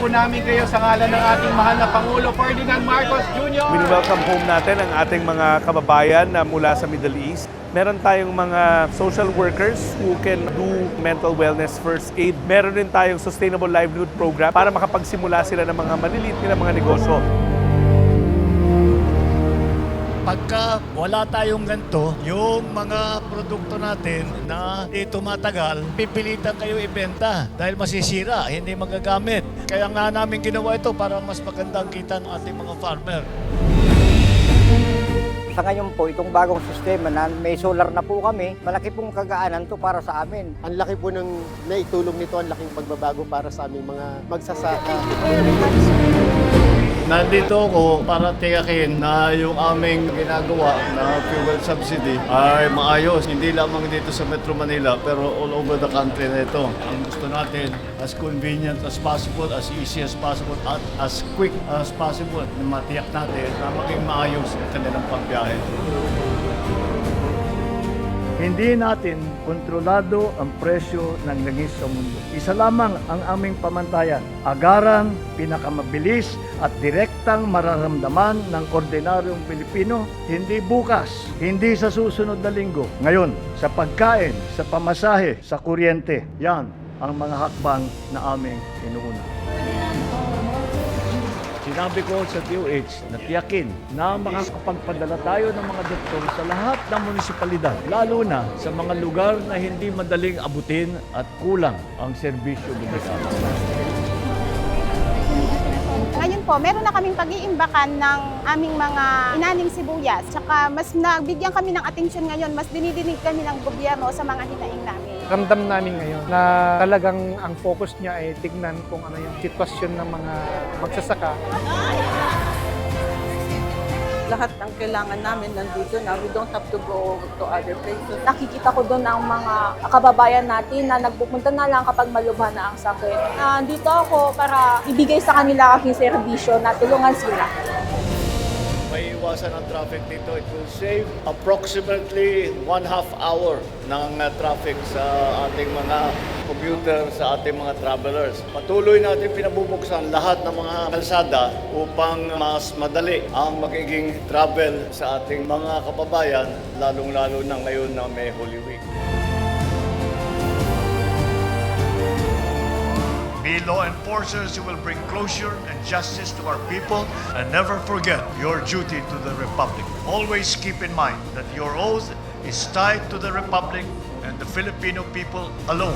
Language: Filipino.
po namin kayo sa ngalan ng ating mahal na Pangulo Ferdinand Marcos Jr. Welcome home natin ang ating mga kababayan na mula sa Middle East. Meron tayong mga social workers who can do mental wellness first aid. Meron din tayong sustainable livelihood program para makapagsimula sila ng mga maliliit na mga negosyo. Pagka wala tayong ganito, yung mga produkto natin na di tumatagal, pipilitan kayo ibenta dahil masisira, hindi magagamit. Kaya nga namin ginawa ito para mas magandang kita ng ating mga farmer. Sa ngayon po, itong bagong sistema na may solar na po kami, malaki pong kagaanan to para sa amin. Ang laki po ng naitulong nito, ang laking pagbabago para sa aming mga magsasaka. Nandito ako para tiyakin na yung aming ginagawa na fuel subsidy ay maayos. Hindi lamang dito sa Metro Manila pero all over the country na ito. Ang gusto natin, as convenient as possible, as easy as possible, at as quick as possible na matiyak natin na maging maayos ang kanilang pagbiyahe. Hindi natin kontrolado ang presyo ng langis sa mundo. Isa lamang ang aming pamantayan. Agaran, pinakamabilis at direktang mararamdaman ng ordinaryong Pilipino, hindi bukas, hindi sa susunod na linggo. Ngayon, sa pagkain, sa pamasahe, sa kuryente, yan ang mga hakbang na aming inuuna. Sinabi ko sa DOH na tiyakin na makakapagpadala tayo ng mga doktor sa lahat ng munisipalidad, lalo na sa mga lugar na hindi madaling abutin at kulang ang serbisyo medikal. Ngayon po, meron na kaming pag-iimbakan ng aming mga inaning sibuyas. Tsaka mas nabigyan kami ng atensyon ngayon, mas dinidinig kami ng gobyerno sa mga hinaing namin. Ramdam namin ngayon na talagang ang focus niya ay tignan kung ano yung sitwasyon ng mga magsasaka. Lahat ng kailangan namin nandito na. We don't have to go to other places. Nakikita ko doon ang mga kababayan natin na nagpupunta na lang kapag malubha na ang sakit. Dito ako para ibigay sa kanila aking serbisyo na tulungan sila. May iwasan ang traffic dito. It will save approximately 1/2 hour ng traffic sa ating mga commuter, sa ating mga travelers. Patuloy natin pinabubuksan lahat ng mga kalsada upang mas madali ang magiging travel sa ating mga kababayan, lalong-lalo na ngayon na may Holy Week. Be law enforcers who will bring closure and justice to our people, and never forget your duty to the Republic. Always keep in mind that your oath is tied to the Republic and the Filipino people alone.